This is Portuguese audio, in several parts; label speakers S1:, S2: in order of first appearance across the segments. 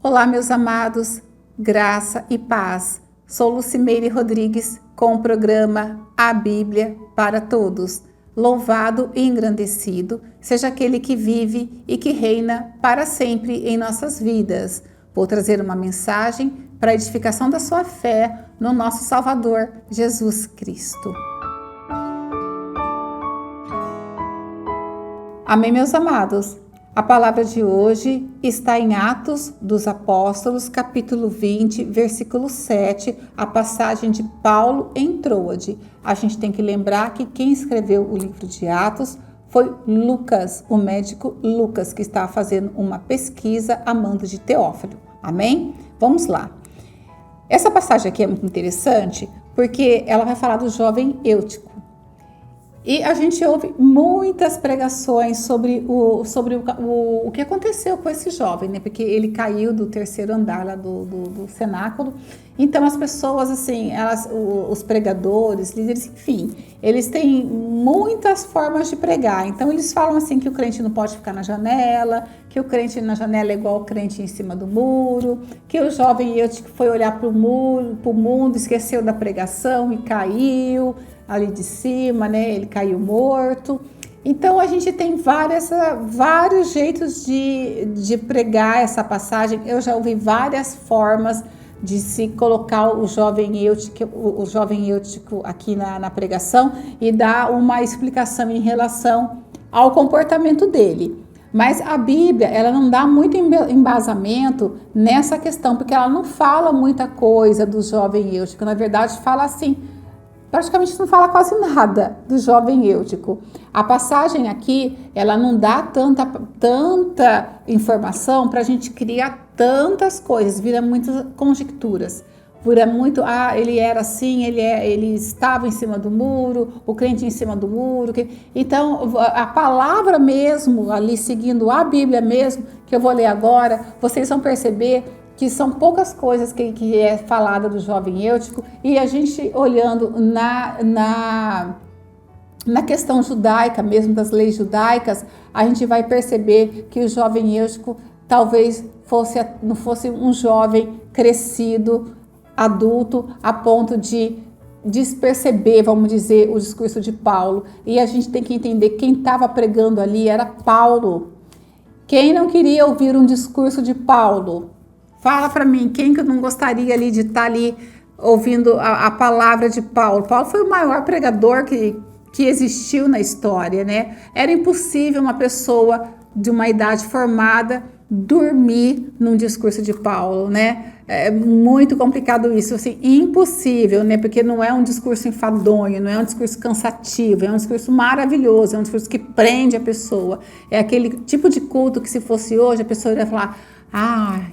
S1: Olá, meus amados, graça e paz. Sou Lucimeire Rodrigues com o programa A Bíblia para Todos. Louvado e engrandecido seja aquele que vive e que reina para sempre em nossas vidas. Vou trazer uma mensagem para a edificação da sua fé no nosso Salvador, Jesus Cristo. Amém, meus amados? A palavra de hoje está em Atos dos Apóstolos, capítulo 20, versículo 7, a passagem de Paulo em Troade. A gente tem que lembrar que quem escreveu o livro de Atos foi Lucas, o médico Lucas, que estava fazendo uma pesquisa a mando de Teófilo. Amém? Vamos lá. Essa passagem aqui é muito interessante porque ela vai falar do jovem Eutico. E a gente ouve muitas pregações sobre o que aconteceu com esse jovem, né? Porque ele caiu do terceiro andar lá do cenáculo. Então as pessoas, assim, os pregadores, líderes, enfim, eles têm muitas formas de pregar. Então eles falam assim que o crente não pode ficar na janela, que o crente na janela é igual o crente em cima do muro, que o jovem Eutico foi olhar para o mundo, esqueceu da pregação e caiu ali de cima, né? Ele caiu morto. Então a gente tem vários jeitos de pregar essa passagem. Eu já ouvi várias formas de se colocar o jovem Eutico aqui na pregação e dar uma explicação em relação ao comportamento dele. Mas a Bíblia, ela não dá muito embasamento nessa questão, porque ela não fala muita coisa do jovem Eutico. Na verdade, fala assim, praticamente não fala quase nada do jovem Eutico. A passagem aqui, ela não dá tanta informação para a gente criar tantas coisas, vira muitas conjecturas. Vira muito, ele era assim, ele estava em cima do muro, o crente em cima do muro. Então, a palavra mesmo, ali seguindo a Bíblia mesmo, que eu vou ler agora, vocês vão perceber que são poucas coisas que é falada do jovem Eutico, e a gente olhando na questão judaica mesmo, das leis judaicas, a gente vai perceber que o jovem Eutico talvez não fosse um jovem crescido, adulto, a ponto de desperceber, vamos dizer, o discurso de Paulo. E a gente tem que entender que quem estava pregando ali era Paulo. Quem não queria ouvir um discurso de Paulo? Fala para mim, quem que não gostaria ali de estar ali ouvindo a palavra de Paulo? Paulo foi o maior pregador que existiu na história, né? Era impossível uma pessoa de uma idade formada dormir num discurso de Paulo, né? É muito complicado isso, assim, impossível, né? Porque não é um discurso enfadonho, não é um discurso cansativo, é um discurso maravilhoso, é um discurso que prende a pessoa. É aquele tipo de culto que, se fosse hoje, a pessoa iria falar: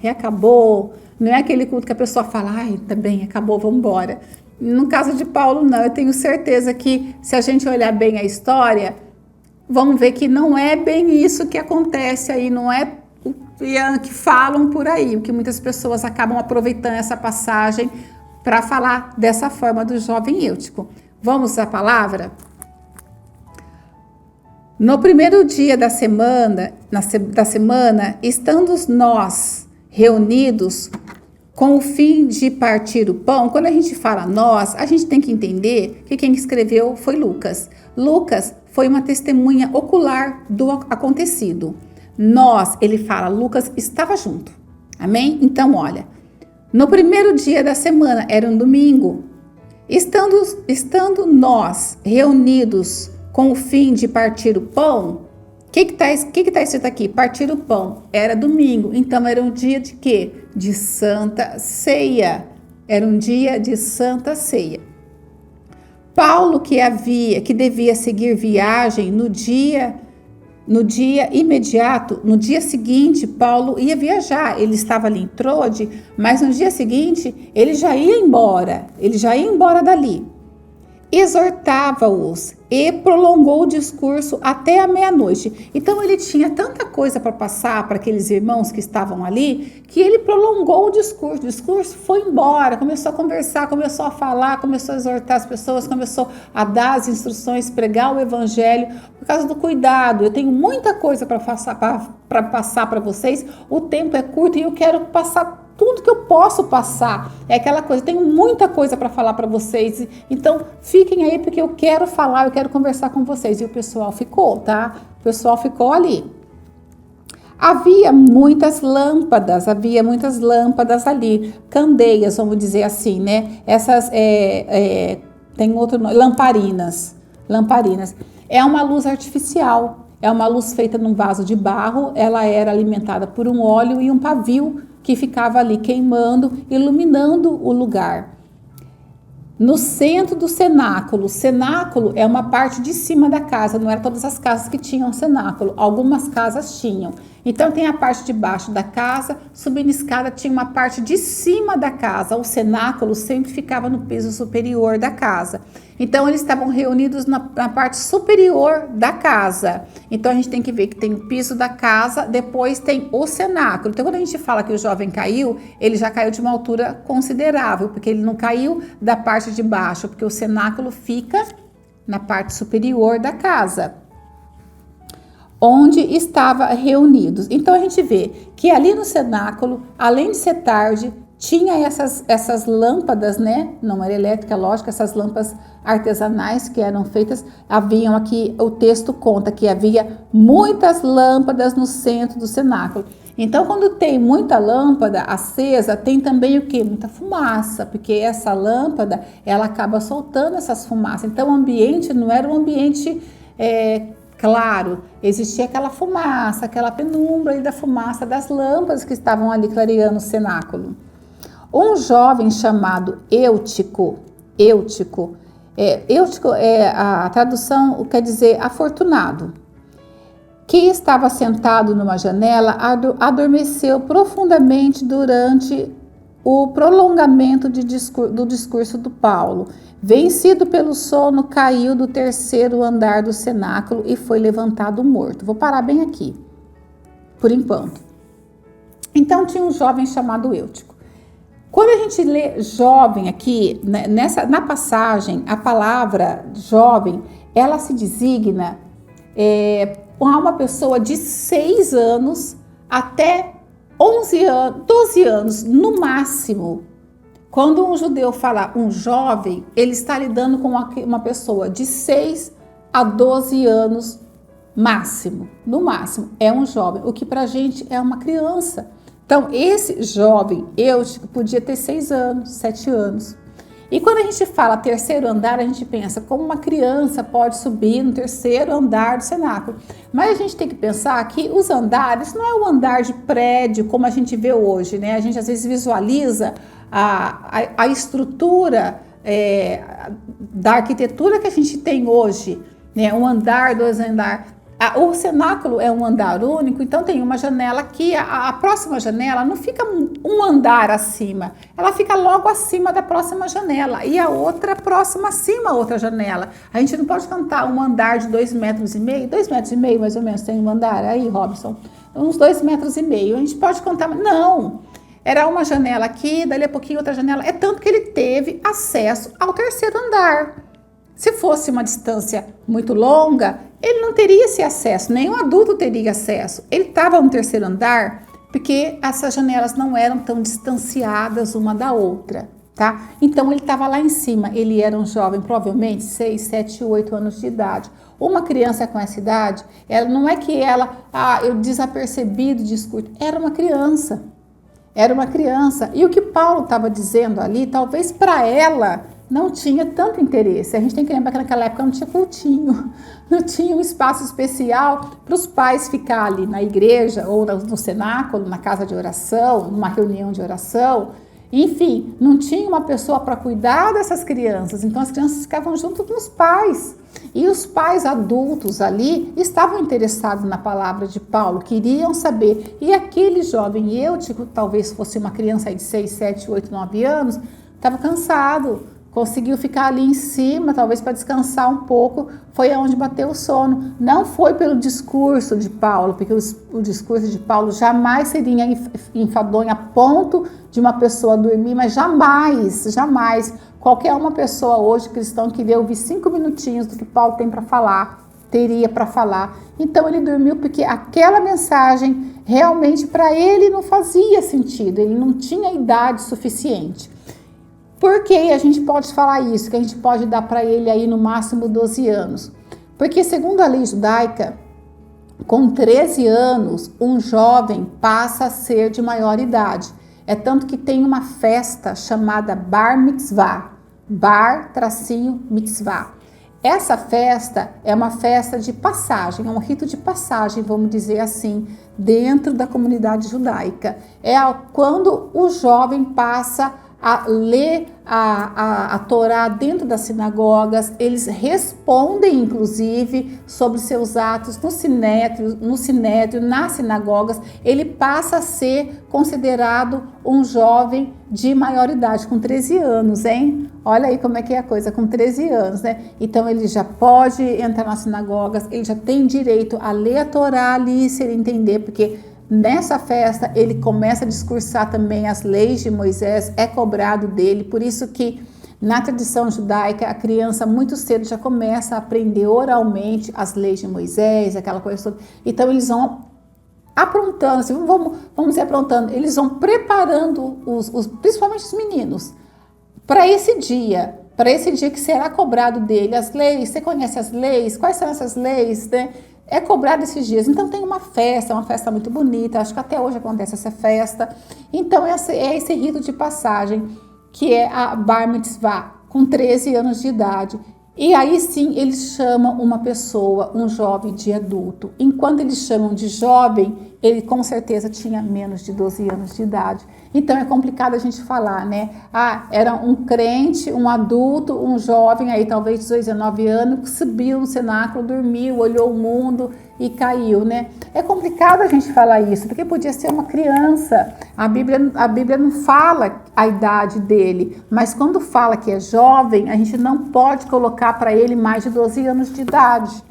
S1: e acabou. Não é aquele culto que a pessoa fala: tá bem, acabou, vamos embora. No caso de Paulo, não. Eu tenho certeza que, se a gente olhar bem a história, vamos ver que não é bem isso que acontece aí, não é o que falam por aí, o que muitas pessoas acabam aproveitando essa passagem para falar dessa forma do jovem Eutico. Vamos à palavra? No primeiro dia da semana, estando nós reunidos com o fim de partir o pão. Quando a gente fala nós, a gente tem que entender que quem escreveu foi Lucas. Lucas foi uma testemunha ocular do acontecido. Nós, ele fala, Lucas estava junto. Amém? Então, olha, no primeiro dia da semana, era um domingo, estando nós reunidos com o fim de partir o pão, o que tá escrito aqui? Partir o pão. Era domingo, então era um dia de quê? De Santa Ceia. Era um dia de Santa Ceia. Paulo, que devia seguir viagem no dia imediato, no dia seguinte, Paulo ia viajar. Ele estava ali em Troade, mas no dia seguinte ele já ia embora dali. exortava-os e prolongou o discurso até a meia-noite. Então ele tinha tanta coisa para passar para aqueles irmãos que estavam ali, que ele prolongou o discurso foi embora, começou a conversar, começou a falar, começou a exortar as pessoas, começou a dar as instruções, pregar o evangelho, por causa do cuidado. Eu tenho muita coisa para passar para vocês, o tempo é curto e eu quero passar tudo que eu posso passar. É aquela coisa, tenho muita coisa para falar para vocês, então fiquem aí porque eu quero falar, eu quero conversar com vocês. E o pessoal ficou, tá? O pessoal ficou ali. Havia muitas lâmpadas ali, candeias, vamos dizer assim, né? Essas, tem outro nome, lamparinas. É uma luz artificial, é uma luz feita num vaso de barro, ela era alimentada por um óleo e um pavio que ficava ali queimando, iluminando o lugar. No centro do cenáculo, cenáculo é uma parte de cima da casa, não eram todas as casas que tinham cenáculo, algumas casas tinham. Então tem a parte de baixo da casa, subindo escada tinha uma parte de cima da casa, o cenáculo sempre ficava no piso superior da casa. Então eles estavam reunidos na parte superior da casa. Então a gente tem que ver que tem o piso da casa, depois tem o cenáculo. Então quando a gente fala que o jovem caiu, ele já caiu de uma altura considerável, porque ele não caiu da parte de baixo, porque o cenáculo fica na parte superior da casa, onde estava reunidos. Então a gente vê que ali no cenáculo, além de ser tarde, tinha essas lâmpadas, né? Não era elétrica, lógico, essas lâmpadas artesanais que eram feitas. Haviam aqui, o texto conta que havia muitas lâmpadas no centro do cenáculo. Então, quando tem muita lâmpada acesa, tem também o quê? Muita fumaça, porque essa lâmpada, ela acaba soltando essas fumaças. Então, o ambiente não era um ambiente claro, existia aquela fumaça, aquela penumbra ali da fumaça das lâmpadas que estavam ali clareando o cenáculo. Um jovem chamado Eutico, a tradução quer dizer afortunado, que estava sentado numa janela, adormeceu profundamente durante o prolongamento do discurso do Paulo. Vencido pelo sono, caiu do terceiro andar do cenáculo e foi levantado morto. Vou parar bem aqui, por enquanto. Então tinha um jovem chamado Eutico. Quando a gente lê jovem aqui, na passagem, a palavra jovem, ela se designa a uma pessoa de 6 anos até 11 anos, 12 anos, no máximo. Quando um judeu fala um jovem, ele está lidando com uma pessoa de 6 a 12 anos máximo, no máximo, é um jovem, o que pra gente é uma criança. Então, esse jovem, Eutico, podia ter 6 anos, 7 anos. E quando a gente fala terceiro andar, a gente pensa como uma criança pode subir no terceiro andar do cenáculo. Mas a gente tem que pensar que os andares não é o andar de prédio como a gente vê hoje, né? A gente às vezes visualiza a estrutura da arquitetura que a gente tem hoje, né? Um andar, 2 andares. O cenáculo é um andar único, então tem uma janela aqui, a próxima janela não fica um andar acima, ela fica logo acima da próxima janela e a outra próxima acima a outra janela. A gente não pode cantar um andar de 2,5 metros, 2,5 metros mais ou menos tem um andar aí, Robson, uns 2,5 metros, a gente pode contar, não, era uma janela aqui, dali a pouquinho outra janela, é tanto que ele teve acesso ao terceiro andar. Se fosse uma distância muito longa, ele não teria esse acesso, nenhum adulto teria acesso. Ele estava no terceiro andar porque essas janelas não eram tão distanciadas uma da outra, tá? Então ele estava lá em cima, ele era um jovem, provavelmente 6, 7, 8 anos de idade. Uma criança com essa idade, ela não é que eu desapercebido discurso, era uma criança. E o que Paulo estava dizendo ali, talvez para ela não tinha tanto interesse. A gente tem que lembrar que naquela época não tinha cultinho, não tinha um espaço especial para os pais ficar ali na igreja ou no cenáculo, na casa de oração, numa reunião de oração. Enfim, não tinha uma pessoa para cuidar dessas crianças, então as crianças ficavam junto com os pais. E os pais adultos ali estavam interessados na palavra de Paulo, queriam saber. E aquele jovem Eutico, talvez fosse uma criança aí de 6, 7, 8, 9 anos, estava cansado, conseguiu ficar ali em cima, talvez para descansar um pouco, foi aonde bateu o sono. Não foi pelo discurso de Paulo, porque o discurso de Paulo jamais seria enfadonho a ponto de uma pessoa dormir, mas jamais. Qualquer uma pessoa hoje, cristão, que ouvir 5 minutinhos do que Paulo tem para falar, teria para falar. Então ele dormiu porque aquela mensagem realmente para ele não fazia sentido, ele não tinha idade suficiente. Por que a gente pode falar isso? Que a gente pode dar para ele aí no máximo 12 anos? Porque segundo a lei judaica, com 13 anos, um jovem passa a ser de maior idade. É tanto que tem uma festa chamada Bar Mitzvah. Bar-Mitzvah. Essa festa é uma festa de passagem, é um rito de passagem, vamos dizer assim, dentro da comunidade judaica. É quando o jovem passa a ler a Torá dentro das sinagogas, eles respondem inclusive sobre seus atos no sinédrio, nas sinagogas, ele passa a ser considerado um jovem de maior idade, com 13 anos, hein? Olha aí como é que é a coisa, com 13 anos, né? Então ele já pode entrar nas sinagogas, ele já tem direito a ler a Torá ali, se ele entender, porque nessa festa ele começa a discursar também as leis de Moisés, é cobrado dele, por isso que na tradição judaica a criança muito cedo já começa a aprender oralmente as leis de Moisés, aquela coisa toda. Então eles vão aprontando, assim, vamos dizer aprontando, eles vão preparando principalmente os meninos para esse dia que será cobrado dele as leis. Você conhece as leis? Quais são essas leis, né? É cobrado esses dias. Então tem uma festa muito bonita, acho que até hoje acontece essa festa. Então é esse rito de passagem, que é a Bar Mitzvah, com 13 anos de idade. E aí sim eles chamam uma pessoa, um jovem, de adulto. Enquanto eles chamam de jovem, ele com certeza tinha menos de 12 anos de idade. Então é complicado a gente falar, né? Era um crente, um adulto, um jovem, aí talvez 18, 19 anos, que subiu no cenáculo, dormiu, olhou o mundo e caiu, né? É complicado a gente falar isso, porque podia ser uma criança. A Bíblia não fala a idade dele, mas quando fala que é jovem, a gente não pode colocar para ele mais de 12 anos de idade.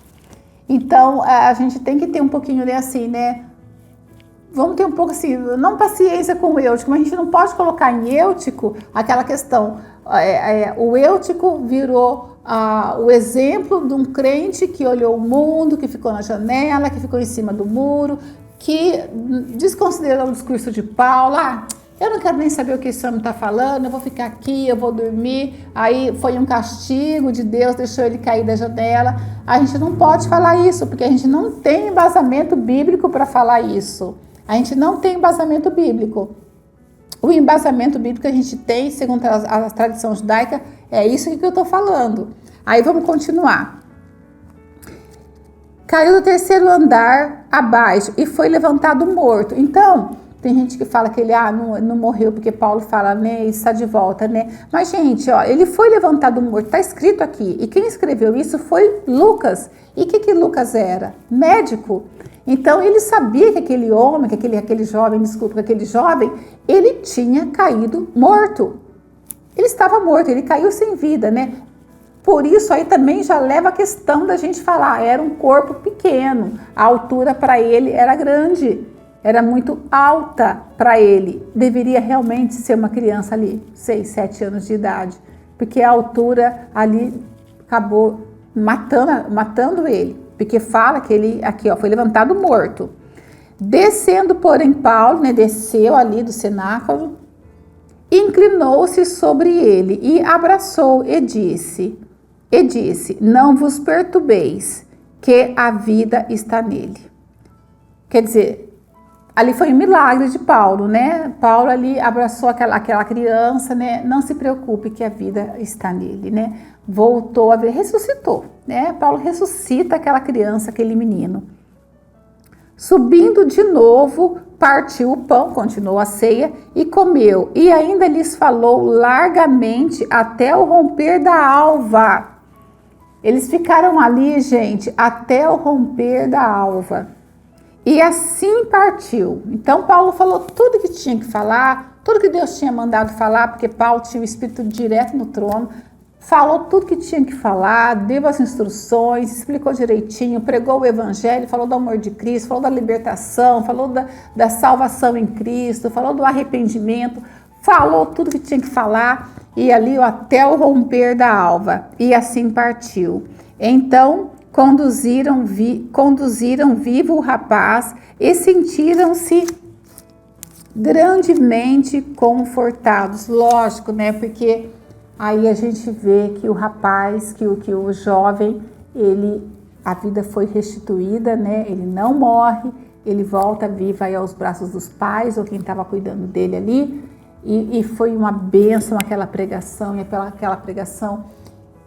S1: Então a gente tem que ter um pouquinho ali assim, né? Vamos ter um pouco assim, não paciência com o Eutico, mas a gente não pode colocar em Eutico aquela questão. O Eutico virou o exemplo de um crente que olhou o mundo, que ficou na janela, que ficou em cima do muro, que desconsiderou o discurso de Paulo. Eu não quero nem saber o que esse homem está falando, eu vou ficar aqui, eu vou dormir. Aí foi um castigo de Deus, deixou ele cair da janela. A gente não pode falar isso, porque a gente não tem embasamento bíblico para falar isso. A gente não tem embasamento bíblico. O embasamento bíblico que a gente tem, segundo a tradição judaica, é isso que eu estou falando. Aí vamos continuar. Caiu do 3º andar abaixo e foi levantado morto. Então, tem gente que fala que ele não morreu, porque Paulo fala, né, está de volta, né? Mas, gente, ele foi levantado morto, está escrito aqui. E quem escreveu isso foi Lucas. E o que Lucas era? Médico. Então, ele sabia que aquele homem, que aquele jovem, ele tinha caído morto. Ele estava morto, ele caiu sem vida, né? Por isso aí também já leva a questão da gente falar, era um corpo pequeno, a altura para ele era grande, era muito alta para ele. Deveria realmente ser uma criança ali, 6, 7 anos de idade, porque a altura ali acabou matando ele. Porque fala que ele, aqui foi levantado morto. Descendo, porém, Paulo, né, desceu ali do cenáculo, inclinou-se sobre ele e abraçou e disse, não vos perturbeis, que a vida está nele. Quer dizer, ali foi um milagre de Paulo, né? Paulo ali abraçou aquela criança, né? Não se preocupe que a vida está nele, né? Voltou a ver, ressuscitou, né? Paulo ressuscita aquela criança, aquele menino. Subindo de novo, partiu o pão, continuou a ceia e comeu. E ainda lhes falou largamente até o romper da alva. Eles ficaram ali, gente, até o romper da alva. E assim partiu. Então Paulo falou tudo que tinha que falar, tudo que Deus tinha mandado falar, porque Paulo tinha o Espírito direto no trono. falou tudo que tinha que falar, deu as instruções, explicou direitinho, pregou o evangelho, falou do amor de Cristo, falou da libertação, falou da salvação em Cristo, falou do arrependimento, falou tudo que tinha que falar, e ali até o romper da alva, e assim partiu. Então conduziram vivo o rapaz e sentiram-se grandemente confortados. Lógico, né? Porque aí a gente vê que o rapaz, que o jovem, a vida foi restituída, né? Ele não morre, ele volta vivo aí aos braços dos pais ou quem estava cuidando dele ali. E foi uma bênção aquela pregação, e aquela pregação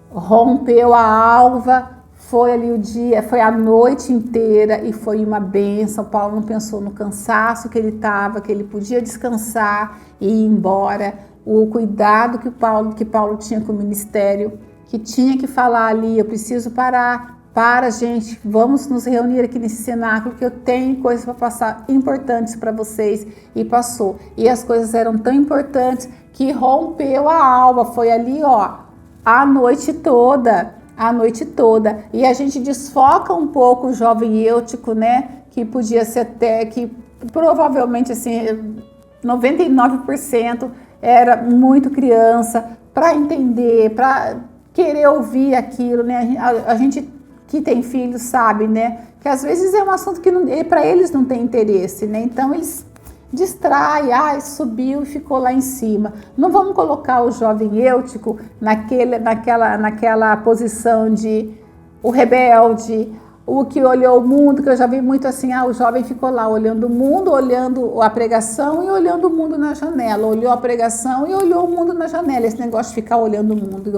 S1: rompeu a alva. Foi ali o dia, foi a noite inteira e foi uma bênção. Paulo não pensou no cansaço que ele estava, que ele podia descansar e ir embora. O cuidado que Paulo tinha com o ministério, que tinha que falar ali, eu preciso parar. Para, gente, vamos nos reunir aqui nesse cenáculo que eu tenho coisas para passar importantes para vocês. E passou. E as coisas eram tão importantes que rompeu a alva. Foi ali, ó, a noite toda. A noite toda. E a gente desfoca um pouco o jovem Eutico, né? Que podia ser até, que provavelmente assim, 99% era muito criança, para entender, para querer ouvir aquilo, né? A gente que tem filhos sabe, né? Que às vezes é um assunto que para eles não tem interesse, né? Então eles distrai, subiu e ficou lá em cima. Não vamos colocar o jovem Eutico naquela posição de o rebelde, o que olhou o mundo, que eu já vi muito assim, o jovem ficou lá olhando o mundo, olhando a pregação e olhando o mundo na janela. Olhou a pregação e olhou o mundo na janela. Esse negócio de ficar olhando o mundo e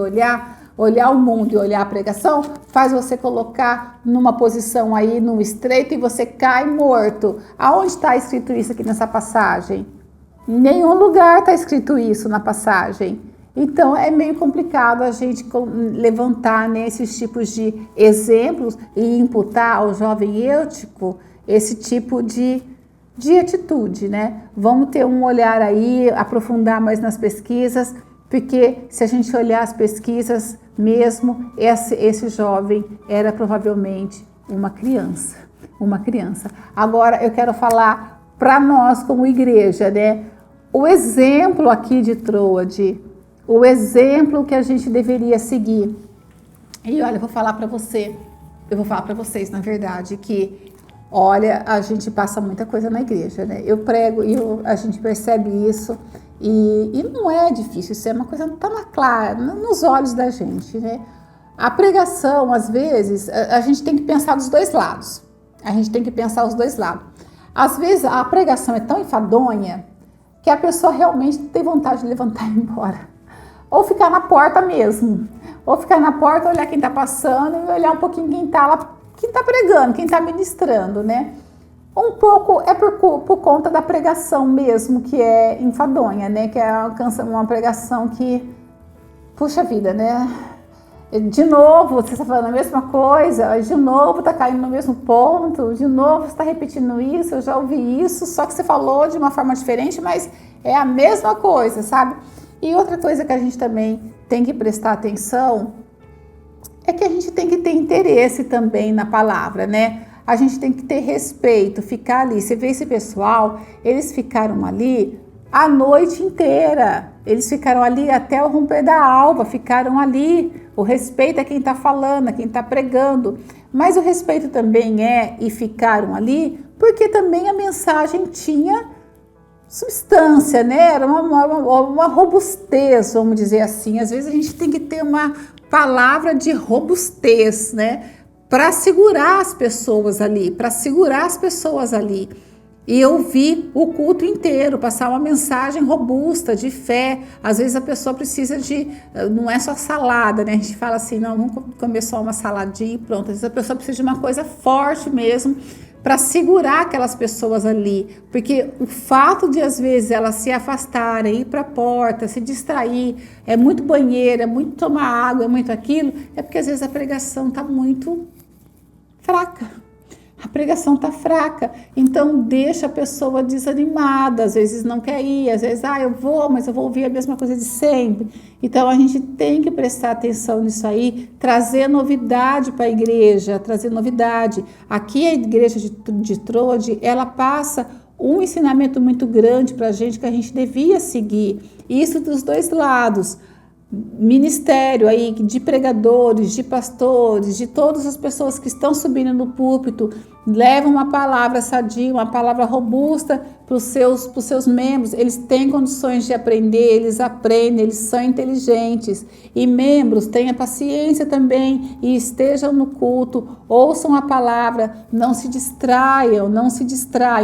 S1: olhar o mundo e olhar a pregação, faz você colocar numa posição aí, num estreito, e você cai morto. Aonde está escrito isso aqui nessa passagem? Em nenhum lugar está escrito isso na passagem. Então é meio complicado a gente levantar, né, esses tipos de exemplos e imputar ao jovem Eutico esse tipo de atitude, né? Vamos ter um olhar aí, aprofundar mais nas pesquisas, porque se a gente olhar as pesquisas mesmo, esse jovem era provavelmente uma criança. Agora eu quero falar para nós como igreja, né? O exemplo aqui de Troade, o exemplo que a gente deveria seguir. E olha, eu vou falar para vocês, na verdade, que olha, a gente passa muita coisa na igreja, né? Eu prego e a gente percebe isso. E não é difícil, isso é uma coisa que está clara, nos olhos da gente, né? A pregação, às vezes, a gente tem que pensar dos dois lados. Às vezes, a pregação é tão enfadonha que a pessoa realmente tem vontade de levantar e ir embora. Ou ficar na porta mesmo. Ou ficar na porta, olhar quem está passando e olhar um pouquinho quem está lá, quem está pregando, quem está ministrando, né? Um pouco é por conta da pregação mesmo, que é enfadonha, né? Que é uma pregação que, puxa vida, né? De novo, você está falando a mesma coisa, de novo está caindo no mesmo ponto, de novo você está repetindo isso, eu já ouvi isso, só que você falou de uma forma diferente, mas é a mesma coisa, sabe? E outra coisa que a gente também tem que prestar atenção é que a gente tem que ter interesse também na palavra, né? A gente tem que ter respeito, ficar ali. Você vê esse pessoal, eles ficaram ali a noite inteira. Eles ficaram ali até o romper da alva, ficaram ali. O respeito é quem está falando, é quem está pregando. Mas o respeito também e ficaram ali, porque também a mensagem tinha substância, né? Era uma robustez, vamos dizer assim. Às vezes a gente tem que ter uma palavra de robustez, né? Para segurar as pessoas ali, E eu vi o culto inteiro, passar uma mensagem robusta, de fé. Às vezes a pessoa precisa não é só salada, né? A gente fala assim, não, vamos comer só uma saladinha e pronto. Às vezes a pessoa precisa de uma coisa forte mesmo, para segurar aquelas pessoas ali. Porque o fato de, às vezes, elas se afastarem, ir para a porta, se distrair, é muito banheiro, é muito tomar água, é muito aquilo, é porque às vezes a pregação está muito fraca. a pregação tá fraca. Então deixa a pessoa desanimada, às vezes não quer ir, às vezes, eu vou, mas eu vou ouvir a mesma coisa de sempre. Então a gente tem que prestar atenção nisso aí, trazer novidade para a igreja, trazer novidade. Aqui a igreja de Troade, ela passa um ensinamento muito grande para a gente que a gente devia seguir. Isso dos dois lados. Ministério aí de pregadores, de pastores, de todas as pessoas que estão subindo no púlpito, levam uma palavra sadia, uma palavra robusta para os seus membros. Eles têm condições de aprender, eles aprendem, eles são inteligentes. E membros, tenham paciência também e estejam no culto, ouçam a palavra, não se distraiam.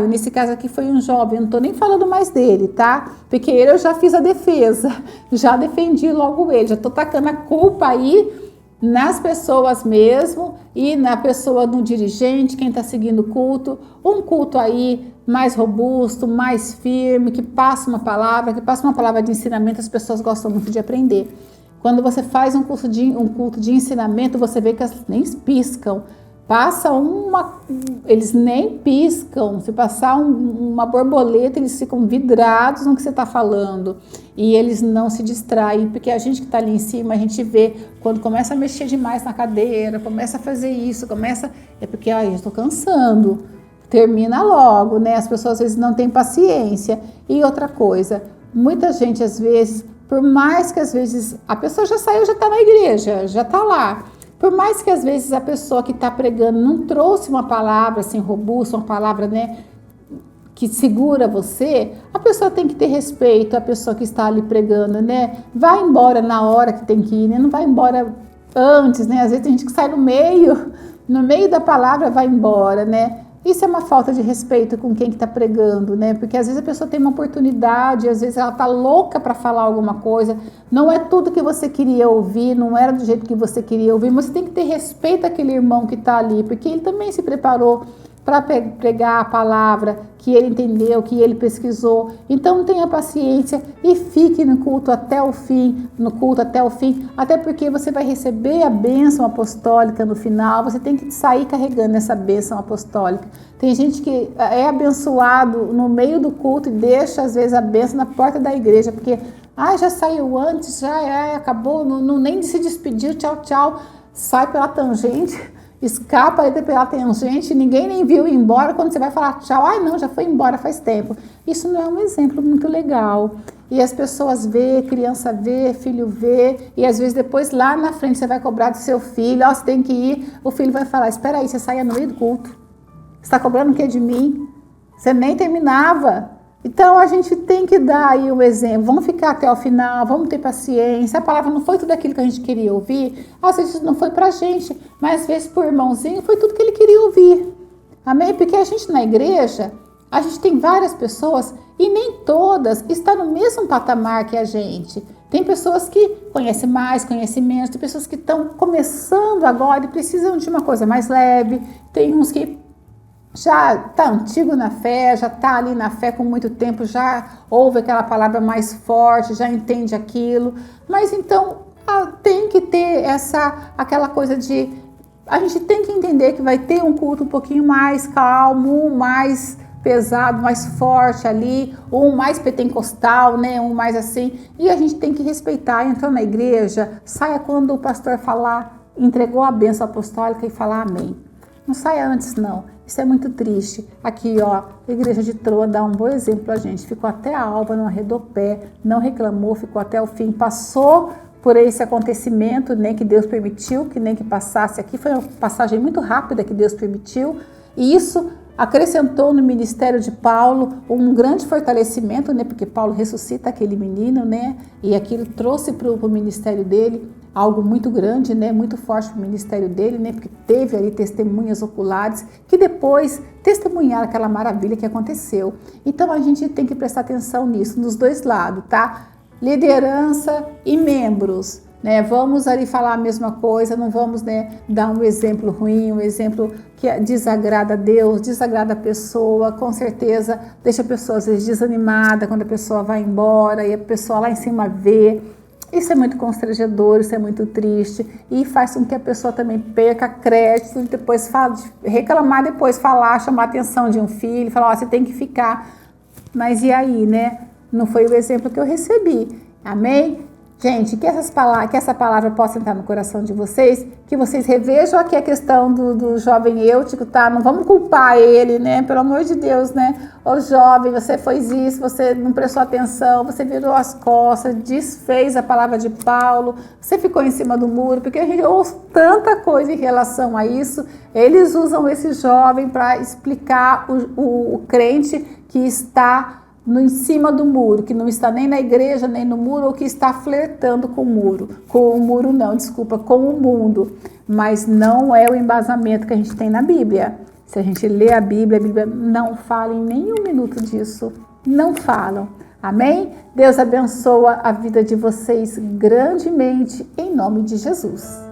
S1: Nesse caso aqui foi um jovem, eu não estou nem falando mais dele, tá? Porque eu já fiz a defesa, já defendi logo ele, já estou tacando a culpa aí nas pessoas mesmo e na pessoa do dirigente, quem está seguindo o culto, um culto aí mais robusto, mais firme, que passa uma palavra de ensinamento, as pessoas gostam muito de aprender. Quando você faz um culto de ensinamento, você vê que elas nem piscam. Eles nem piscam. Se passar uma borboleta, eles ficam vidrados no que você está falando. E eles não se distraem, porque a gente que está ali em cima, a gente vê, quando começa a mexer demais na cadeira, começa a fazer isso, é porque eu estou cansando. Termina logo, né? As pessoas às vezes não têm paciência. E outra coisa, muita gente às vezes, por mais que às vezes a pessoa já saiu, já está na igreja, já está lá. Por mais que às vezes a pessoa que está pregando não trouxe uma palavra assim robusta, uma palavra, né, que segura você, a pessoa tem que ter respeito à pessoa que está ali pregando, né? Vai embora na hora que tem que ir, né? Não vai embora antes, né? Às vezes tem gente que sai no meio da palavra vai embora, né? Isso é uma falta de respeito com quem que está pregando, né? Porque às vezes a pessoa tem uma oportunidade, às vezes ela está louca para falar alguma coisa, não é tudo que você queria ouvir, não era do jeito que você queria ouvir, mas você tem que ter respeito àquele irmão que está ali, porque ele também se preparou para pregar a palavra que ele entendeu, que ele pesquisou. Então tenha paciência e fique no culto até o fim, até porque você vai receber a bênção apostólica no final, você tem que sair carregando essa bênção apostólica. Tem gente que é abençoado no meio do culto e deixa às vezes a bênção na porta da igreja, porque já saiu antes, acabou, nem se despediu, tchau, sai pela tangente, escapa aí pela tangente, ninguém nem viu ir embora, quando você vai falar tchau, não, já foi embora faz tempo. Isso não é um exemplo muito legal. E as pessoas vê, criança vê, filho vê, e às vezes depois lá na frente você vai cobrar do seu filho, você tem que ir, o filho vai falar, espera aí, você saia no meio do culto, você está cobrando o que de mim? Você nem terminava. Então a gente tem que dar aí um exemplo, vamos ficar até o final, vamos ter paciência, a palavra não foi tudo aquilo que a gente queria ouvir, às vezes não foi pra gente, mas às vezes pro irmãozinho foi tudo que ele queria ouvir, amém? Porque a gente na igreja, a gente tem várias pessoas e nem todas estão no mesmo patamar que a gente. Tem pessoas que conhecem mais, conhecem menos, tem pessoas que estão começando agora e precisam de uma coisa mais leve, tem uns que já está antigo na fé, já está ali na fé com muito tempo, já ouve aquela palavra mais forte, já entende aquilo, mas então tem que ter aquela coisa de, a gente tem que entender que vai ter um culto um pouquinho mais calmo, mais pesado, mais forte ali, um mais pentecostal, né, um mais assim, e a gente tem que respeitar, entrou na igreja, saia quando o pastor falar, entregou a bênção apostólica e falar amém. Não saia antes não, isso é muito triste. Aqui a igreja de Troa dá um bom exemplo pra gente, ficou até a alba, não arredou pé, não reclamou, ficou até o fim, passou por esse acontecimento, nem que Deus permitiu, que nem que passasse aqui, foi uma passagem muito rápida que Deus permitiu, e isso acrescentou no ministério de Paulo um grande fortalecimento, né? Porque Paulo ressuscita aquele menino, né? E aquilo trouxe para o ministério dele algo muito grande, né? Muito forte para o ministério dele, né? Porque teve ali testemunhas oculares que depois testemunharam aquela maravilha que aconteceu. Então a gente tem que prestar atenção nisso, nos dois lados, tá? Liderança e membros. Né, vamos ali falar a mesma coisa, não vamos, né, dar um exemplo ruim, um exemplo que desagrada a Deus, desagrada a pessoa, com certeza deixa a pessoa às vezes desanimada quando a pessoa vai embora e a pessoa lá em cima vê Isso é muito constrangedor, isso é muito triste e faz com que a pessoa também perca crédito e depois reclamar, depois falar, chamar a atenção de um filho, falar, você tem que ficar. Mas e aí, né? Não foi o exemplo que eu recebi. Amém? Gente, que essa palavra possa entrar no coração de vocês, que vocês revejam aqui a questão do jovem Eutico, tá? Não vamos culpar ele, né? Pelo amor de Deus, né? Ô jovem, você fez isso, você não prestou atenção, você virou as costas, desfez a palavra de Paulo, você ficou em cima do muro, porque a gente ouve tanta coisa em relação a isso. Eles usam esse jovem para explicar o crente que está em cima do muro, que não está nem na igreja, nem no muro, ou que está flertando com o muro. Com o muro não, desculpa, com o mundo. Mas não é o embasamento que a gente tem na Bíblia. Se a gente lê a Bíblia não fala em nenhum minuto disso. Não falam. Amém? Deus abençoa a vida de vocês grandemente, em nome de Jesus.